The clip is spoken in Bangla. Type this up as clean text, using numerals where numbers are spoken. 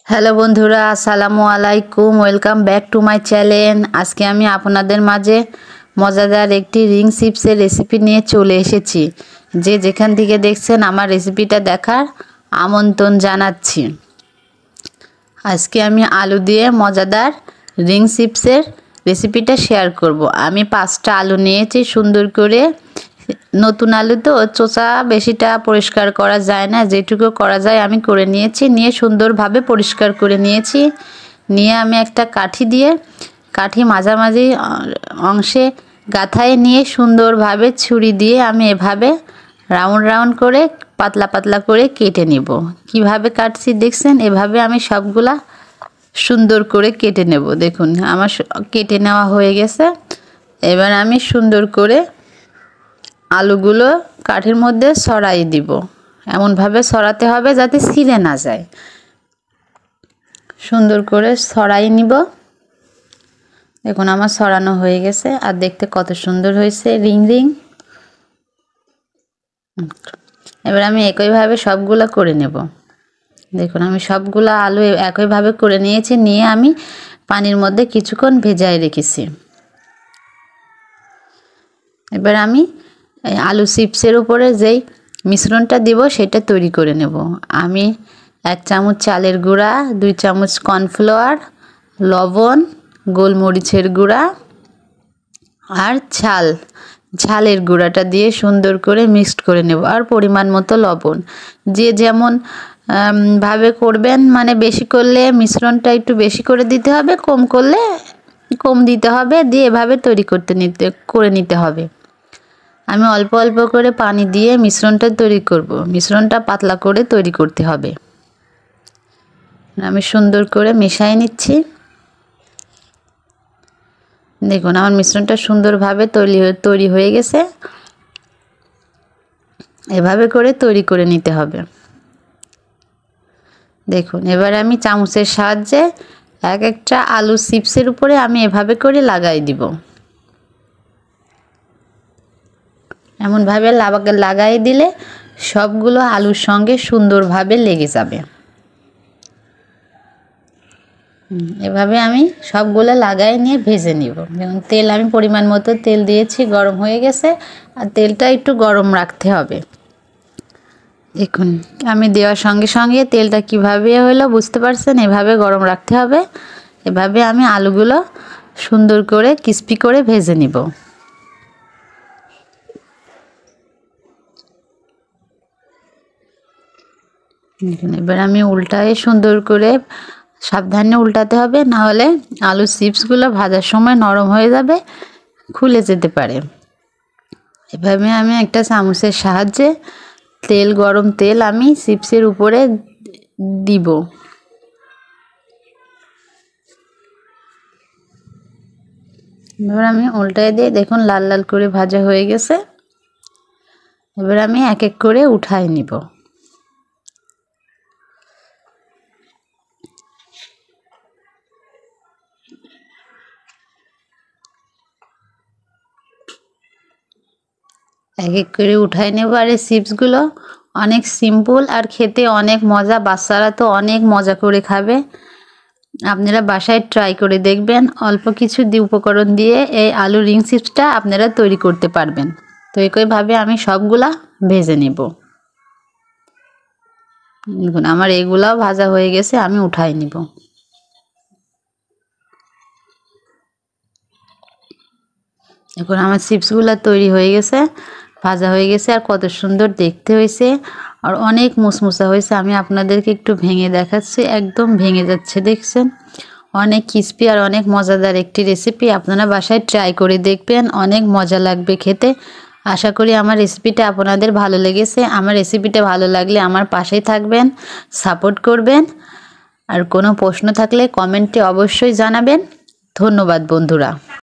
হ্যালো বন্ধুরা, আসসালামু আলাইকুম। Welcome back to my channel. আজকে আমি আপনাদের মাঝে মজাদার একটি রিং চিপসের রেসিপি নিয়ে চলে এসেছি। যে যেখান থেকে দেখছেন আমার রেসিপিটা দেখার আমন্ত্রণ জানাচ্ছি। আজকে আমি আলু দিয়ে মজাদার রিং চিপসের রেসিপিটা শেয়ার করব। আমি 5টা আলু নিয়েছি সুন্দর করে। নতুন আলু তো চোচা বেশিটা পরিষ্কার করা যায় না, যেটুকু করা যায় আমি করে নিয়েছি। নিয়ে সুন্দরভাবে পরিষ্কার করে নিয়েছি। নিয়ে আমি একটা কাঠি মাঝামাঝি অংশে গাঁথায় নিয়ে সুন্দরভাবে ছুরি দিয়ে আমি এভাবে রাউন্ড রাউন্ড করে পাতলা পাতলা করে কেটে নিব। কিভাবে কাটছি দেখছেন? এভাবে আমি সবগুলা সুন্দর করে কেটে নেব। দেখুন আমার কেটে নেওয়া হয়ে গেছে। এবার আমি সুন্দর করে আলুগুলো কাঠির মধ্যে ছড়াই দিব। এমনভাবে ছড়াতে হবে যাতে ছিঁড়ে না যায়। সুন্দর করে ছড়াই নিব। দেখুন আমার ছড়ানো হয়ে গেছে। আর দেখতে কত সুন্দর হয়েছে রিং রিং। এবার আমি একইভাবে সবগুলো করে নেব। দেখুন আমি সবগুলো আলু একইভাবে করে নিয়েছি। নিয়ে আমি পানির মধ্যে কিছুক্ষণ ভেজায় রেখেছি। এবার আমি আলু চিপসের উপরে যেই মিশ্রণটা দিব সেটা তৈরি করে নেব। আমি 1 চামচ চালের গুঁড়া, 2 চামচ কর্নফ্লাওয়ার, লবণ, গোলমরিচের গুঁড়া আর ঝালের গুঁড়াটা দিয়ে সুন্দর করে মিক্সড করে নেব। আর পরিমাণ মতো লবণ। যে যেমন ভাবে করবেন, মানে বেশি করলে মিশ্রণটা একটু বেশি করে দিতে হবে, কম করলে কম দিতে হবে। দিয়ে এভাবে তৈরি করে নিতে হবে। আমি অল্প অল্প করে পানি দিয়ে মিশ্রণটা তৈরি করব। মিশ্রণটা পাতলা করে তৈরি করতে হবে। আমি সুন্দর করে মিশিয়ে নিচ্ছি। দেখুন আমার মিশ্রণটা সুন্দরভাবে তৈরি হয়ে গেছে। এভাবে করে তৈরি করে নিতে হবে। দেখুন এবার আমি চামচের সাহায্যে এক একটা আলু চিপসের উপরে আমি এভাবে করে লাগাই দিব। এমনভাবে লাগাই দিলে সবগুলো আলুর সঙ্গে সুন্দরভাবে লেগে যাবে। এভাবে আমি সবগুলো লাগাই নিয়ে ভেজে নিব। যেমন তেল আমি পরিমাণ মতো তেল দিয়েছি, গরম হয়ে গেছে। আর তেলটা একটু গরম রাখতে হবে। দেখুন আমি দেওয়ার সঙ্গে সঙ্গে তেলটা কিভাবে হলো বুঝতে পারছেন? এভাবে গরম রাখতে হবে। এভাবে আমি আলুগুলো সুন্দর করে ক্রিস্পি করে ভেজে নিব। এবার আমি উল্টায় সুন্দর করে সাবধানে উল্টাতে হবে, না হলে আলু চিপসগুলো ভাজার সময় নরম হয়ে যাবে, খুলে যেতে পারে। এভাবে আমি একটা চামচের সাহায্যে গরম তেল আমি চিপসের উপরে দিব। এবার আমি উল্টায় দিয়ে দেখুন লাল লাল করে ভাজা হয়ে গেছে। এবার আমি এক এক করে উঠাই নিব। এক এক করে উঠাই নেব। আর এই চিপসগুলো অনেক সিম্পল আর খেতে অনেক মজা। বাচ্চারা তো অনেক মজা করে খাবে। আপনারা বাসায় ট্রাই করে দেখবেন। অল্প কিছু উপকরণ দিয়ে এই আলু রিং চিপসটা আপনারা তৈরি করতে পারবেন। তো একইভাবে আমি সবগুলা ভেজে নেব। দেখুন আমার এগুলাও ভাজা হয়ে গেছে, আমি উঠাই নিব। এখন আমার চিপসগুলো তৈরি হয়ে গেছে, ভাজা হয়ে গেছে। আর কত সুন্দর দেখতে হয়েছে, আর অনেক মুসমুসা হয়েছে। আমি আপনাদেরকে একটু ভেঙে দেখাচ্ছি। একদম ভেঙে যাচ্ছে, দেখছেন? অনেক ক্রিস্পি আর অনেক মজাদার একটি রেসিপি। আপনারা বাসায় ট্রাই করে দেখবেন, অনেক মজা লাগবে খেতে। আশা করি আমার রেসিপিটা আপনাদের ভালো লেগেছে। আমার রেসিপিটা ভালো লাগলে আমার পাশেই থাকবেন, সাপোর্ট করবেন। আর কোনো প্রশ্ন থাকলে কমেন্টে অবশ্যই জানাবেন। ধন্যবাদ বন্ধুরা।